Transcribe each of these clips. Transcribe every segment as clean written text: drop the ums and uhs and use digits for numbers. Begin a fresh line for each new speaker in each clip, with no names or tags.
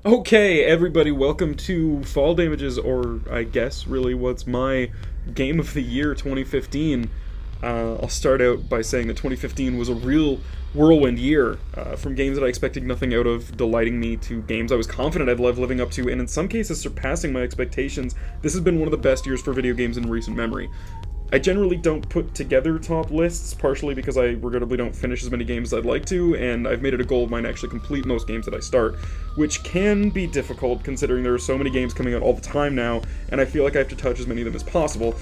Okay, everybody, welcome to Fall Damages, or I guess really what's my Game of the Year 2015. I'll start out by saying that 2015 was a real whirlwind year, from games that I expected nothing out of, delighting me, to games I was confident I'd love living up to, and in some cases surpassing my expectations. This has been one of the best years for video games in recent memory. I generally don't put together top lists, partially because I regrettably don't finish as many games as I'd like to, and I've made it a goal of mine to actually complete most games that I start, which can be difficult considering there are so many games coming out all the time now, and I feel like I have to touch as many of them as possible.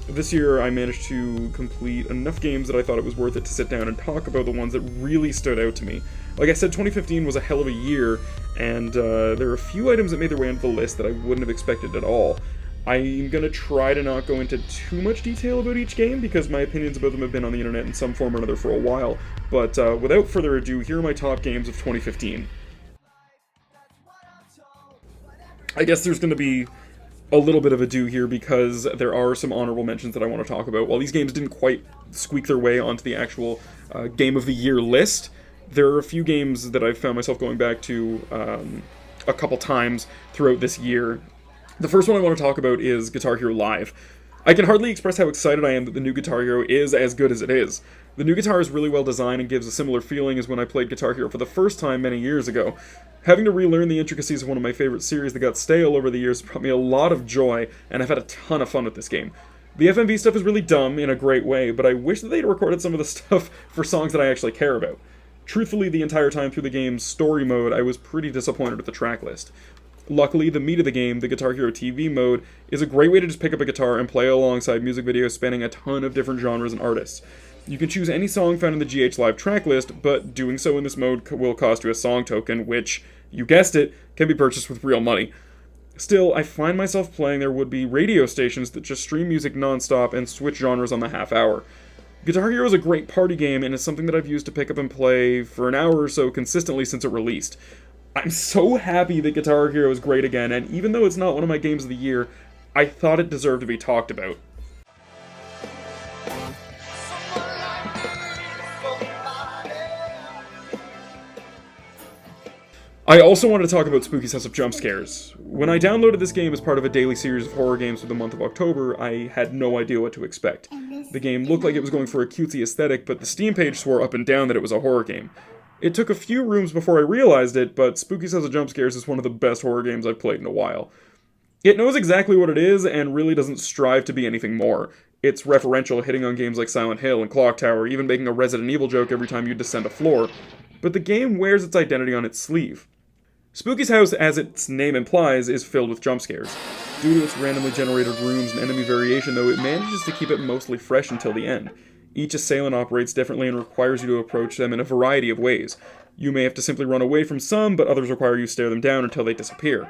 This year I managed to complete enough games that I thought it was worth it to sit down and talk about the ones that really stood out to me. Like I said, 2015 was a hell of a year, and there are a few items that made their way into the list that I wouldn't have expected at all. I'm going to try to not go into too much detail about each game, because my opinions about them have been on the internet in some form or another for a while, but without further ado, here are my top games of 2015. I guess there's going to be a little bit of ado here, because there are some honorable mentions that I want to talk about. While these games didn't quite squeak their way onto the actual Game of the Year list, there are a few games that I've found myself going back to a couple times throughout this year. The first one I want to talk about is Guitar Hero Live. I can hardly express how excited I am that the new Guitar Hero is as good as it is. The new guitar is really well designed and gives a similar feeling as when I played Guitar Hero for the first time many years ago. Having to relearn the intricacies of one of my favorite series that got stale over the years brought me a lot of joy, and I've had a ton of fun with this game. The FMV stuff is really dumb in a great way, but I wish that they'd recorded some of the stuff for songs that I actually care about. Truthfully, the entire time through the game's story mode, I was pretty disappointed with the track list. Luckily, the meat of the game, the Guitar Hero TV mode, is a great way to just pick up a guitar and play alongside music videos spanning a ton of different genres and artists. You can choose any song found in the GH Live tracklist, but doing so in this mode will cost you a song token, which, you guessed it, can be purchased with real money. Still, I find myself playing their would-be radio stations that just stream music non-stop and switch genres on the half hour. Guitar Hero is a great party game, and it's something that I've used to pick up and play for an hour or so consistently since it released. I'm so happy that Guitar Hero is great again, and even though it's not one of my games of the year, I thought it deserved to be talked about. I also wanted to talk about Spooky's House of Jump Scares. When I downloaded this game as part of a daily series of horror games for the month of October, I had no idea what to expect. The game looked like it was going for a cutesy aesthetic, but the Steam page swore up and down that it was a horror game. It took a few rooms before I realized it, but Spooky's House of Jump Scares is one of the best horror games I've played in a while. It knows exactly what it is, and really doesn't strive to be anything more. It's referential, hitting on games like Silent Hill and Clock Tower, even making a Resident Evil joke every time you descend a floor, but the game wears its identity on its sleeve. Spooky's House, as its name implies, is filled with jump scares. Due to its randomly generated rooms and enemy variation, though, it manages to keep it mostly fresh until the end. Each assailant operates differently and requires you to approach them in a variety of ways. You may have to simply run away from some, but others require you stare them down until they disappear.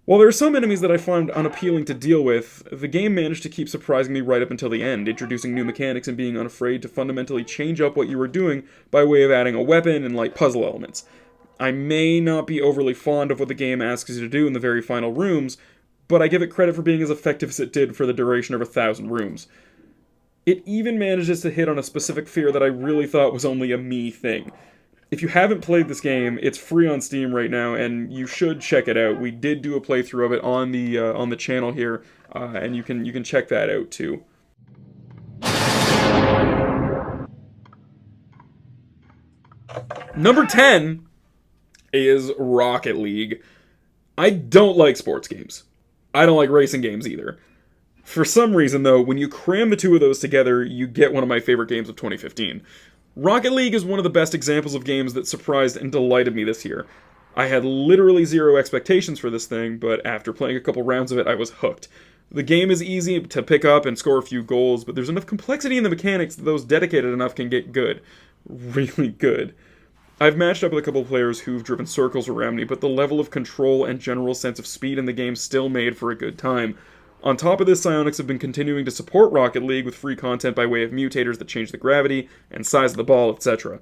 While there are some enemies that I found unappealing to deal with, the game managed to keep surprising me right up until the end, introducing new mechanics and being unafraid to fundamentally change up what you were doing by way of adding a weapon and light puzzle elements. I may not be overly fond of what the game asks you to do in the very final rooms, but I give it credit for being as effective as it did for the duration of 1,000 rooms. It even manages to hit on a specific fear that I really thought was only a me thing. If you haven't played this game, it's free on Steam right now, and you should check it out. We did do a playthrough of it on the channel here, and you can check that out too. Number 10 is Rocket League. I don't like sports games. I don't like racing games either. For some reason, though, when you cram the two of those together, you get one of my favorite games of 2015. Rocket League is one of the best examples of games that surprised and delighted me this year. I had literally zero expectations for this thing, but after playing a couple rounds of it, I was hooked. The game is easy to pick up and score a few goals, but there's enough complexity in the mechanics that those dedicated enough can get good. Really good. I've matched up with a couple of players who've driven circles around me, but the level of control and general sense of speed in the game still made for a good time. On top of this, Psyonix have been continuing to support Rocket League with free content by way of mutators that change the gravity and size of the ball, etc.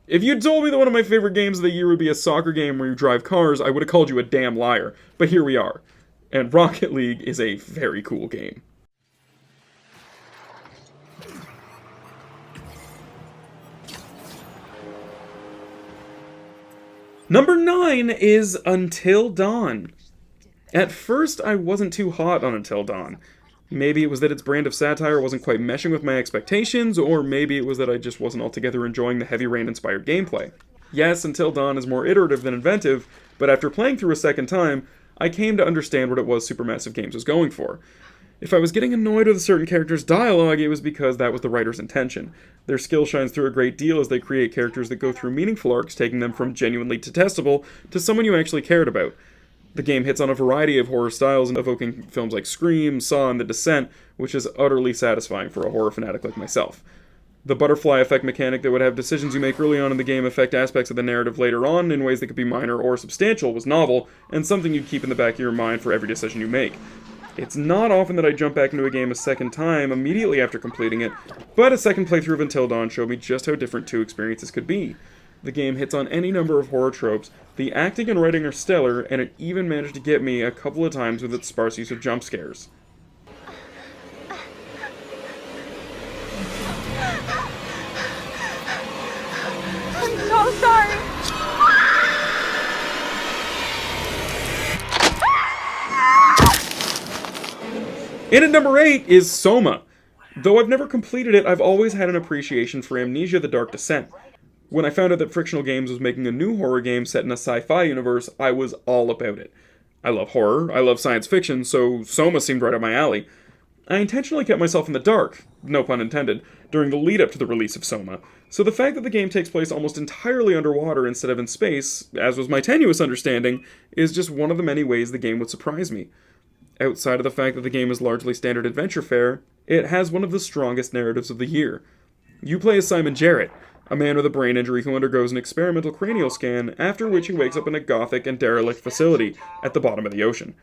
If you'd told me that one of my favorite games of the year would be a soccer game where you drive cars, I would have called you a damn liar. But here we are. And Rocket League is a very cool game. Number 9 is Until Dawn. At first, I wasn't too hot on Until Dawn. Maybe it was that its brand of satire wasn't quite meshing with my expectations, or maybe it was that I just wasn't altogether enjoying the Heavy Rain-inspired gameplay. Yes, Until Dawn is more iterative than inventive, but after playing through a second time, I came to understand what it was Supermassive Games was going for. If I was getting annoyed with a certain character's dialogue, it was because that was the writer's intention. Their skill shines through a great deal as they create characters that go through meaningful arcs, taking them from genuinely detestable to someone you actually cared about. The game hits on a variety of horror styles, evoking films like Scream, Saw, and The Descent, which is utterly satisfying for a horror fanatic like myself. The butterfly effect mechanic that would have decisions you make early on in the game affect aspects of the narrative later on in ways that could be minor or substantial was novel, and something you'd keep in the back of your mind for every decision you make. It's not often that I jump back into a game a second time immediately after completing it, but a second playthrough of Until Dawn showed me just how different two experiences could be. The game hits on any number of horror tropes, the acting and writing are stellar, and it even managed to get me a couple of times with its sparse use of jump scares.
I'm so sorry.
In at number 8 is Soma. Though I've never completed it, I've always had an appreciation for Amnesia: The Dark Descent. When I found out that Frictional Games was making a new horror game set in a sci-fi universe, I was all about it. I love horror, I love science fiction, so Soma seemed right up my alley. I intentionally kept myself in the dark, no pun intended, during the lead-up to the release of Soma, so the fact that the game takes place almost entirely underwater instead of in space, as was my tenuous understanding, is just one of the many ways the game would surprise me. Outside of the fact that the game is largely standard adventure fare, it has one of the strongest narratives of the year. You play as Simon Jarrett, a man with a brain injury who undergoes an experimental cranial scan, after which he wakes up in a gothic and derelict facility at the bottom of the ocean.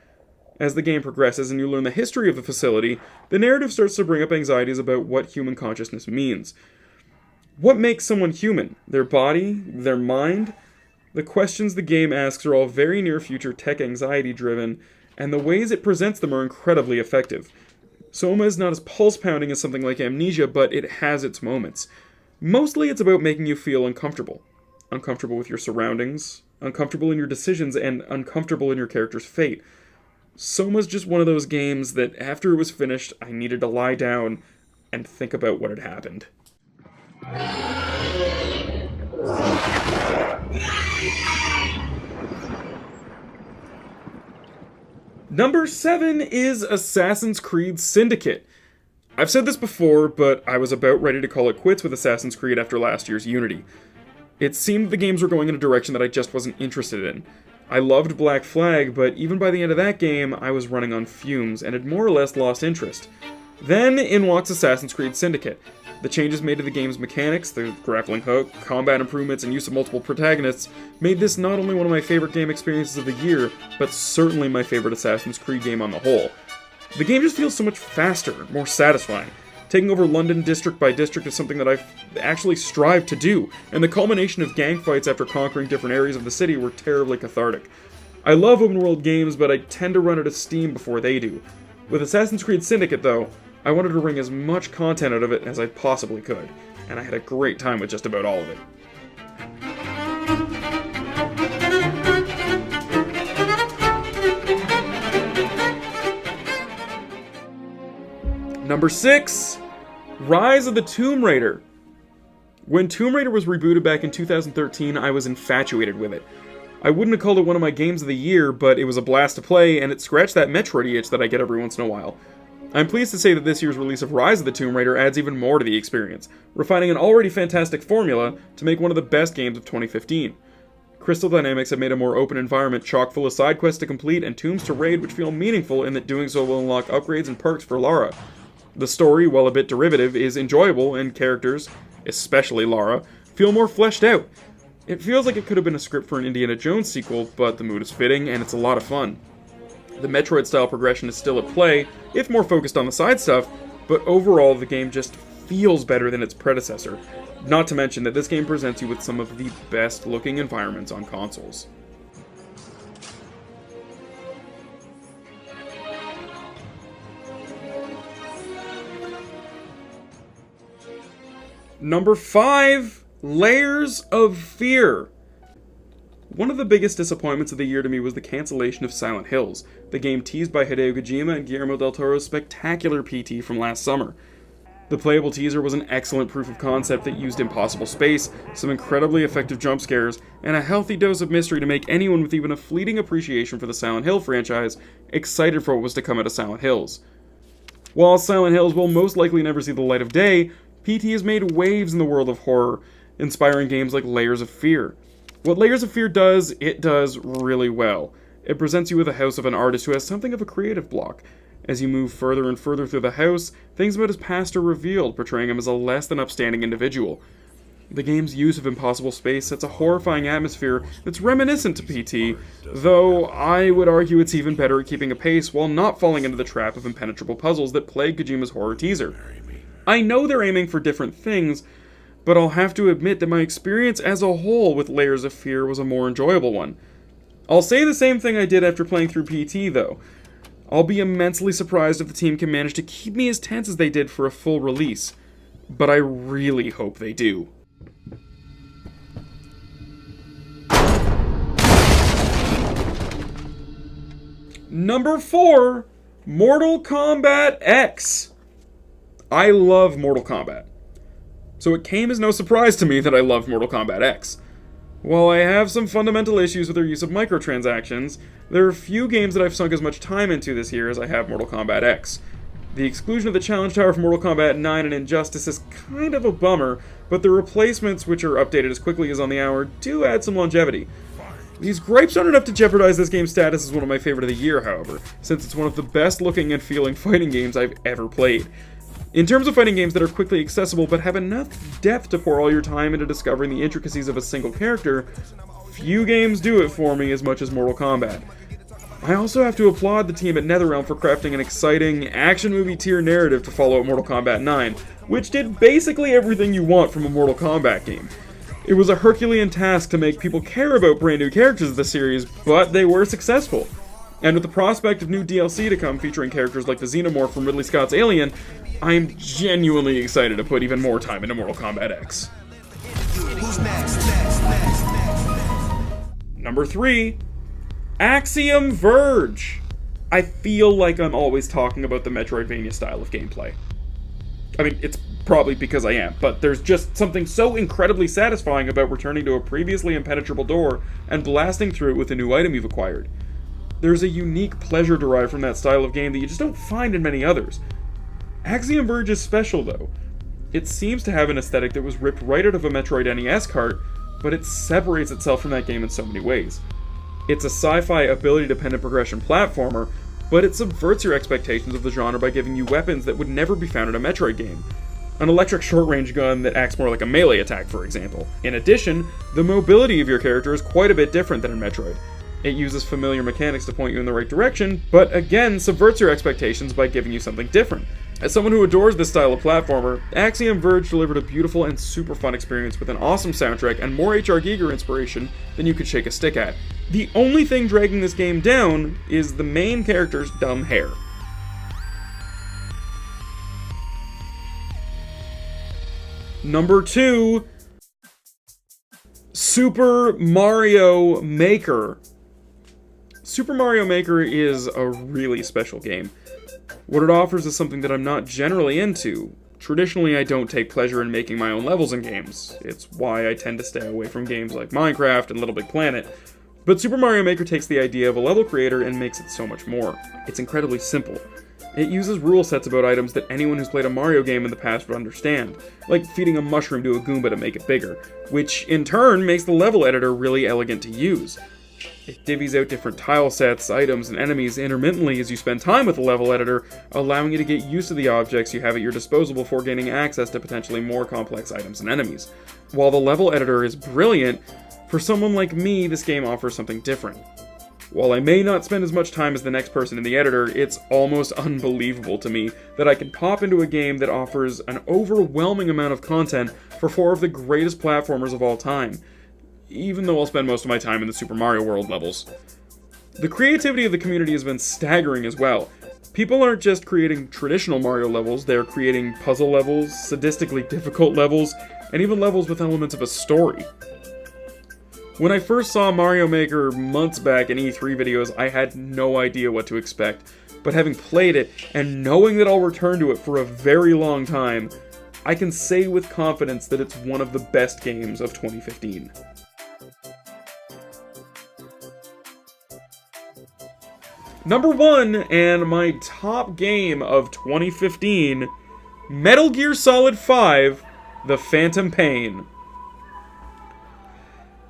As the game progresses and you learn the history of the facility, the narrative starts to bring up anxieties about what human consciousness means. What makes someone human? Their body? Their mind? The questions the game asks are all very near-future tech anxiety-driven, and the ways it presents them are incredibly effective. Soma is not as pulse-pounding as something like Amnesia, but it has its moments. Mostly it's about making you feel uncomfortable. Uncomfortable with your surroundings, uncomfortable in your decisions, and uncomfortable in your character's fate. Soma's just one of those games that after it was finished, I needed to lie down and think about what had happened. Number 7 is Assassin's Creed Syndicate. I've said this before, but I was about ready to call it quits with Assassin's Creed after last year's Unity. It seemed the games were going in a direction that I just wasn't interested in. I loved Black Flag, but even by the end of that game, I was running on fumes and had more or less lost interest. Then in walks Assassin's Creed Syndicate. The changes made to the game's mechanics, the grappling hook, combat improvements, and use of multiple protagonists made this not only one of my favorite game experiences of the year, but certainly my favorite Assassin's Creed game on the whole. The game just feels so much faster, more satisfying. Taking over London district by district is something that I've actually strived to do, and the culmination of gang fights after conquering different areas of the city were terribly cathartic. I love open world games, but I tend to run out of steam before they do. With Assassin's Creed Syndicate, though, I wanted to wring as much content out of it as I possibly could, and I had a great time with just about all of it. Number 6, Rise of the Tomb Raider. When Tomb Raider was rebooted back in 2013, I was infatuated with it. I wouldn't have called it one of my games of the year, but it was a blast to play, and it scratched that Metroid itch that I get every once in a while. I'm pleased to say that this year's release of Rise of the Tomb Raider adds even more to the experience, refining an already fantastic formula to make one of the best games of 2015. Crystal Dynamics have made a more open environment chock full of side quests to complete and tombs to raid which feel meaningful in that doing so will unlock upgrades and perks for Lara. The story, while a bit derivative, is enjoyable, and characters, especially Lara, feel more fleshed out. It feels like it could have been a script for an Indiana Jones sequel, but the mood is fitting, and it's a lot of fun. The Metroid-style progression is still at play, if more focused on the side stuff, but overall the game just feels better than its predecessor. Not to mention that this game presents you with some of the best-looking environments on consoles. Number 5, Layers of Fear. One of the biggest disappointments of the year to me was the cancellation of Silent Hills, the game teased by Hideo Kojima and Guillermo del Toro's spectacular PT from last summer. The playable teaser was an excellent proof of concept that used impossible space, some incredibly effective jump scares, and a healthy dose of mystery to make anyone with even a fleeting appreciation for the Silent Hill franchise excited for what was to come out of Silent Hills. While Silent Hills will most likely never see the light of day, PT has made waves in the world of horror, inspiring games like Layers of Fear. What Layers of Fear does, it does really well. It presents you with a house of an artist who has something of a creative block. As you move further and further through the house, things about his past are revealed, portraying him as a less than upstanding individual. The game's use of impossible space sets a horrifying atmosphere that's reminiscent to PT, though I would argue it's even better at keeping a pace while not falling into the trap of impenetrable puzzles that plague Kojima's horror teaser. I know they're aiming for different things, but I'll have to admit that my experience as a whole with Layers of Fear was a more enjoyable one. I'll say the same thing I did after playing through PT, though. I'll be immensely surprised if the team can manage to keep me as tense as they did for a full release, but I really hope they do. Number 4, Mortal Kombat X. I love Mortal Kombat, so it came as no surprise to me that I loved Mortal Kombat X. While I have some fundamental issues with their use of microtransactions, there are few games that I've sunk as much time into this year as I have Mortal Kombat X. The exclusion of the Challenge Tower for Mortal Kombat 9 and Injustice is kind of a bummer, but the replacements, which are updated as quickly as on the hour, do add some longevity. These gripes aren't enough to jeopardize this game's status as one of my favorite of the year, however, since it's one of the best looking and feeling fighting games I've ever played. In terms of fighting games that are quickly accessible but have enough depth to pour all your time into discovering the intricacies of a single character, few games do it for me as much as Mortal Kombat. I also have to applaud the team at NetherRealm for crafting an exciting, action movie tier narrative to follow up Mortal Kombat 9, which did basically everything you want from a Mortal Kombat game. It was a Herculean task to make people care about brand new characters of the series, but they were successful. And with the prospect of new DLC to come featuring characters like the Xenomorph from Ridley Scott's Alien, I'm genuinely excited to put even more time into Mortal Kombat X.
Who's next?
Number 3, Axiom Verge. I feel like I'm always talking about the Metroidvania style of gameplay. I mean, it's probably because I am, but there's just something so incredibly satisfying about returning to a previously impenetrable door and blasting through it with a new item you've acquired. There's a unique pleasure derived from that style of game that you just don't find in many others. Axiom Verge is special, though. It seems to have an aesthetic that was ripped right out of a Metroid NES cart, but it separates itself from that game in so many ways. It's a sci-fi ability-dependent progression platformer, but it subverts your expectations of the genre by giving you weapons that would never be found in a Metroid game. An electric short-range gun that acts more like a melee attack, for example. In addition, the mobility of your character is quite a bit different than in Metroid. It uses familiar mechanics to point you in the right direction, but again subverts your expectations by giving you something different. As someone who adores this style of platformer, Axiom Verge delivered a beautiful and super fun experience with an awesome soundtrack and more H.R. Giger inspiration than you could shake a stick at. The only thing dragging this game down is the main character's dumb hair. Number 2, Super Mario Maker. Super Mario Maker is a really special game. What it offers is something that I'm not generally into. Traditionally, I don't take pleasure in making my own levels in games. It's why I tend to stay away from games like Minecraft and Little Big Planet. But Super Mario Maker takes the idea of a level creator and makes it so much more. It's incredibly simple. It uses rule sets about items that anyone who's played a Mario game in the past would understand, like feeding a mushroom to a Goomba to make it bigger, which in turn makes the level editor really elegant to use. It divvies out different tile sets, items, and enemies intermittently as you spend time with the level editor, allowing you to get used to the objects you have at your disposal before gaining access to potentially more complex items and enemies. While the level editor is brilliant, for someone like me, this game offers something different. While I may not spend as much time as the next person in the editor, it's almost unbelievable to me that I can pop into a game that offers an overwhelming amount of content for 4 of the greatest platformers of all time, even though I'll spend most of my time in the Super Mario World levels. The creativity of the community has been staggering as well. People aren't just creating traditional Mario levels, they're creating puzzle levels, sadistically difficult levels, and even levels with elements of a story. When I first saw Mario Maker months back in E3 videos, I had no idea what to expect, but having played it, and knowing that I'll return to it for a very long time, I can say with confidence that it's one of the best games of 2015. Number 1, and my top game of 2015, Metal Gear Solid 5, The Phantom Pain.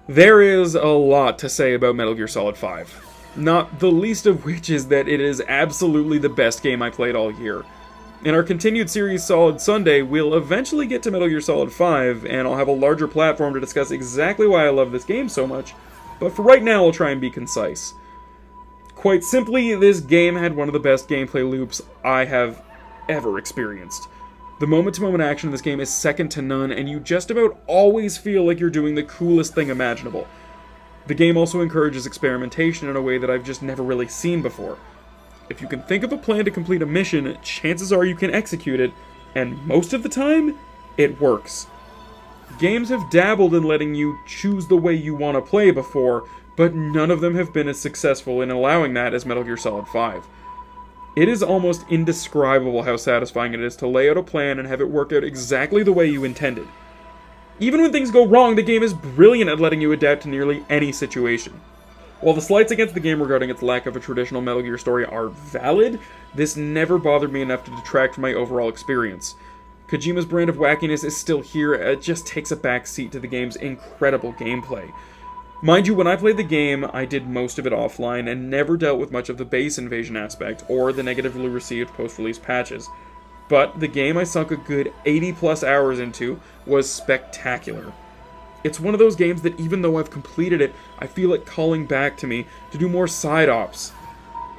There is a lot to say about Metal Gear Solid 5, not the least of which is that it is absolutely the best game I played all year. In our continued series Solid Sunday, we'll eventually get to Metal Gear Solid 5, and I'll have a larger platform to discuss exactly why I love this game so much, but for right now I'll try and be concise. Quite simply, this game had one of the best gameplay loops I have ever experienced. The moment-to-moment action in this game is second to none, and you just about always feel like you're doing the coolest thing imaginable. The game also encourages experimentation in a way that I've just never really seen before. If you can think of a plan to complete a mission, chances are you can execute it, and most of the time, it works. Games have dabbled in letting you choose the way you want to play before, but none of them have been as successful in allowing that as Metal Gear Solid 5. It is almost indescribable how satisfying it is to lay out a plan and have it work out exactly the way you intended. Even when things go wrong, the game is brilliant at letting you adapt to nearly any situation. While the slights against the game regarding its lack of a traditional Metal Gear story are valid, this never bothered me enough to detract from my overall experience. Kojima's brand of wackiness is still here, it just takes a back seat to the game's incredible gameplay. Mind you, when I played the game, I did most of it offline and never dealt with much of the base invasion aspect or the negatively received post-release patches. But the game I sunk a good 80 plus hours into was spectacular. It's one of those games that even though I've completed it, I feel it calling back to me to do more side ops.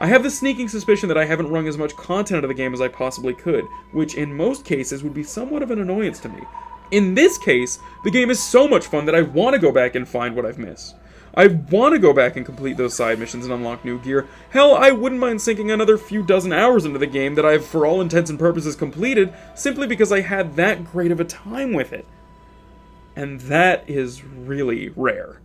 I have the sneaking suspicion that I haven't wrung as much content out of the game as I possibly could, which in most cases would be somewhat of an annoyance to me. In this case, the game is so much fun that I want to go back and find what I've missed. I want to go back and complete those side missions and unlock new gear. Hell, I wouldn't mind sinking another few dozen hours into the game that I've, for all intents and purposes, completed, simply because I had that great of a time with it. And that is really rare.